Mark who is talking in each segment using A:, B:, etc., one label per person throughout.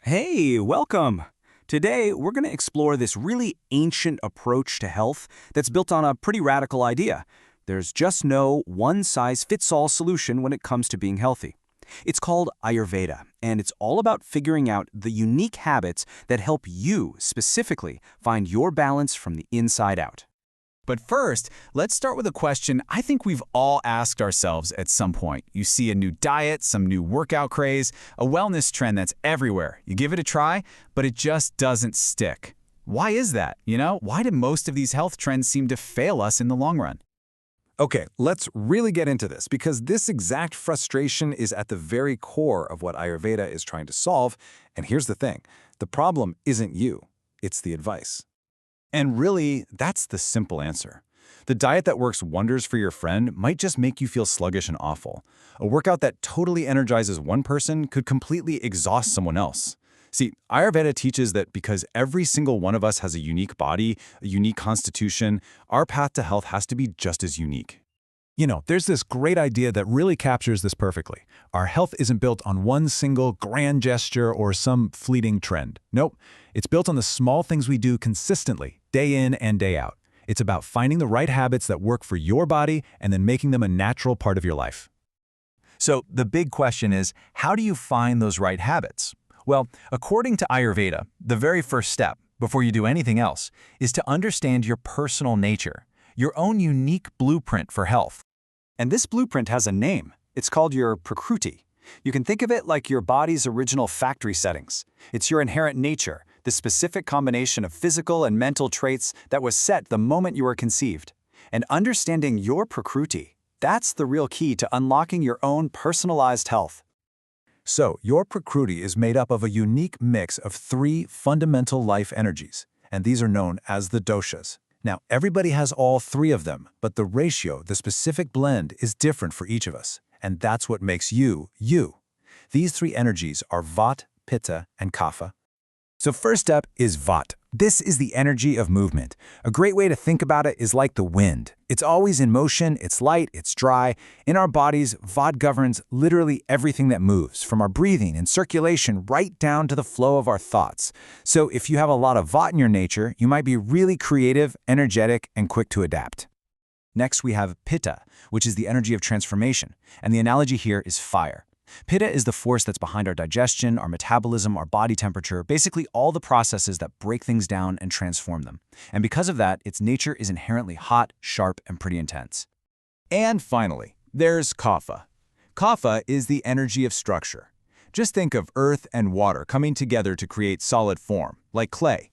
A: Hey, welcome! Today, we're going to explore this really ancient approach to health that's built on a pretty radical idea. There's just no one-size-fits-all solution when it comes to being healthy. It's called Ayurveda, and it's all about figuring out the unique habits that help you, specifically, find your balance from the inside out.
B: But first, let's start with a question I think we've all asked ourselves at some point. You see a new diet, some new workout craze, a wellness trend that's everywhere. You give it a try, but it just doesn't stick. Why is that? Why do most of these health trends seem to fail us in the long run?
C: Okay, let's really get into this because this exact frustration is at the very core of what Ayurveda is trying to solve. And here's the thing, the problem isn't you, it's the advice. And really, that's the simple answer. The diet that works wonders for your friend might just make you feel sluggish and awful. A workout that totally energizes one person could completely exhaust someone else. See, Ayurveda teaches that because every single one of us has a unique body, a unique constitution, our path to health has to be just as unique.
D: There's this great idea that really captures this perfectly. Our health isn't built on one single grand gesture or some fleeting trend. Nope, it's built on the small things we do consistently, day in and day out. It's about finding the right habits that work for your body and then making them a natural part of your life.
E: So the big question is, how do you find those right habits? Well, according to Ayurveda, the very first step, before you do anything else, is to understand your personal nature, your own unique blueprint for health.
A: And this blueprint has a name. It's called your Prakruti. You can think of it like your body's original factory settings. It's your inherent nature, the specific combination of physical and mental traits that was set the moment you were conceived. And understanding your Prakruti, that's the real key to unlocking your own personalized health.
D: So, your Prakruti is made up of a unique mix of three fundamental life energies, and these are known as the doshas. Now, everybody has all three of them, but the ratio, the specific blend, is different for each of us, and that's what makes you, you. These three energies are Vata, Pitta, and Kapha. So first up is Vata. This is the energy of movement. A great way to think about it is like the wind. It's always in motion, it's light, it's dry. In our bodies, Vata governs literally everything that moves, from our breathing and circulation right down to the flow of our thoughts. So if you have a lot of Vata in your nature, you might be really creative, energetic, and quick to adapt. Next, we have Pitta, which is the energy of transformation, and the analogy here is fire. Pitta is the force that's behind our digestion, our metabolism, our body temperature, basically all the processes that break things down and transform them. And because of that, its nature is inherently hot, sharp, and pretty intense.
B: And finally, there's Kapha. Kapha is the energy of structure. Just think of earth and water coming together to create solid form, like clay.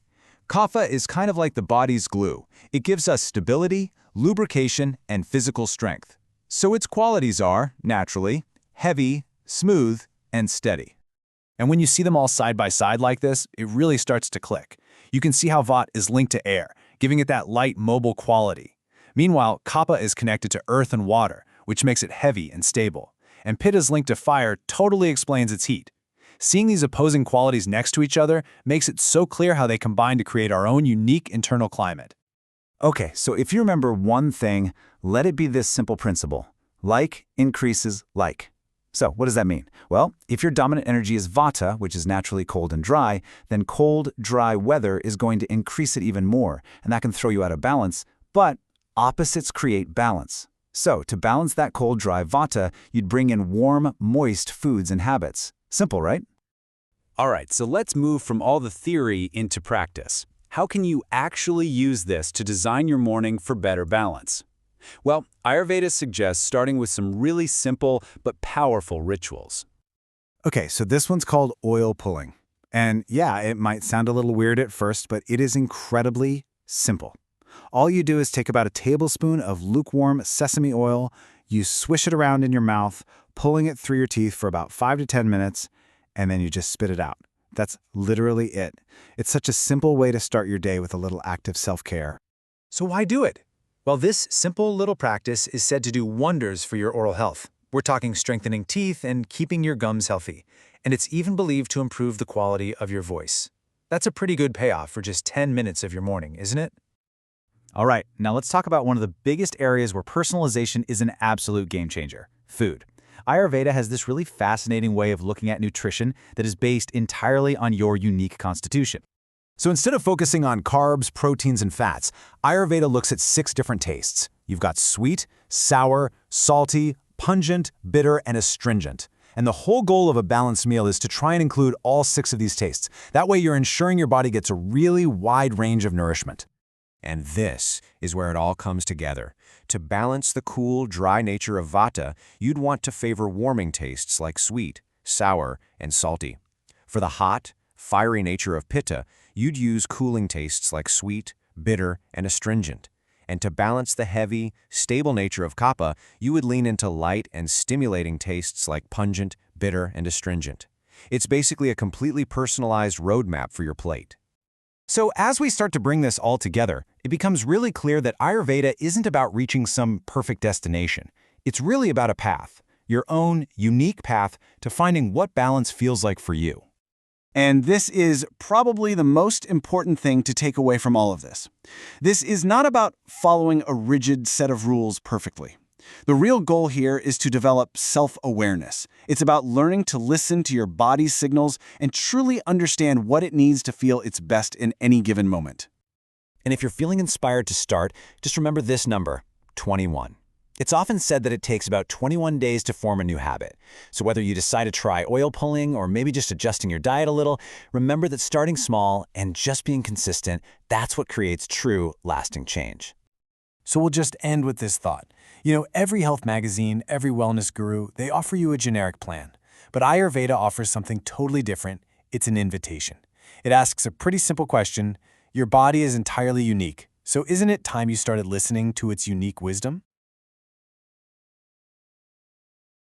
B: Kapha is kind of like the body's glue. It gives us stability, lubrication, and physical strength. So its qualities are, naturally, heavy, smooth, and steady.
C: And when you see them all side by side like this, it really starts to click. You can see how Vata is linked to air, giving it that light, mobile quality. Meanwhile, Kapha is connected to earth and water, which makes it heavy and stable. And Pitta's link to fire totally explains its heat. Seeing these opposing qualities next to each other makes it so clear how they combine to create our own unique internal climate.
D: Okay, so if you remember one thing, let it be this simple principle. Like increases like. So what does that mean? Well, if your dominant energy is Vata, which is naturally cold and dry, then cold, dry weather is going to increase it even more, and that can throw you out of balance, but opposites create balance. So to balance that cold, dry Vata, you'd bring in warm, moist foods and habits. Simple, right?
A: All right, so let's move from all the theory into practice. How can you actually use this to design your morning for better balance? Well, Ayurveda suggests starting with some really simple but powerful rituals.
D: Okay, so this one's called oil pulling. And yeah, it might sound a little weird at first, but it is incredibly simple. All you do is take about a tablespoon of lukewarm sesame oil, you swish it around in your mouth, pulling it through your teeth for about 5 to 10 minutes, and then you just spit it out. That's literally it. It's such a simple way to start your day with a little active self-care.
F: So why do it? Well, this simple little practice is said to do wonders for your oral health. We're talking strengthening teeth and keeping your gums healthy. And it's even believed to improve the quality of your voice. That's a pretty good payoff for just 10 minutes of your morning, isn't it?
E: All right, now let's talk about one of the biggest areas where personalization is an absolute game changer: food. Ayurveda has this really fascinating way of looking at nutrition that is based entirely on your unique constitution.
B: So instead of focusing on carbs, proteins, and fats, Ayurveda looks at 6 different tastes. You've got sweet, sour, salty, pungent, bitter, and astringent. And the whole goal of a balanced meal is to try and include all 6 of these tastes. That way you're ensuring your body gets a really wide range of nourishment.
G: And this is where it all comes together. To balance the cool, dry nature of Vata, you'd want to favor warming tastes like sweet, sour, and salty. For the hot, fiery nature of Pitta, you'd use cooling tastes like sweet, bitter, and astringent. And to balance the heavy, stable nature of Kapha, you would lean into light and stimulating tastes like pungent, bitter, and astringent. It's basically a completely personalized roadmap for your plate.
B: So as we start to bring this all together, it becomes really clear that Ayurveda isn't about reaching some perfect destination. It's really about a path, your own unique path to finding what balance feels like for you.
A: And this is probably the most important thing to take away from all of this. This is not about following a rigid set of rules perfectly. The real goal here is to develop self-awareness. It's about learning to listen to your body's signals and truly understand what it needs to feel its best in any given moment.
E: And if you're feeling inspired to start, just remember this number, 21. It's often said that it takes about 21 days to form a new habit. So whether you decide to try oil pulling or maybe just adjusting your diet a little, remember that starting small and just being consistent, that's what creates true, lasting change.
D: So we'll just end with this thought. You know, every health magazine, every wellness guru, they offer you a generic plan. But Ayurveda offers something totally different. It's an invitation. It asks a pretty simple question. Your body is entirely unique. So isn't it time you started listening to its unique wisdom?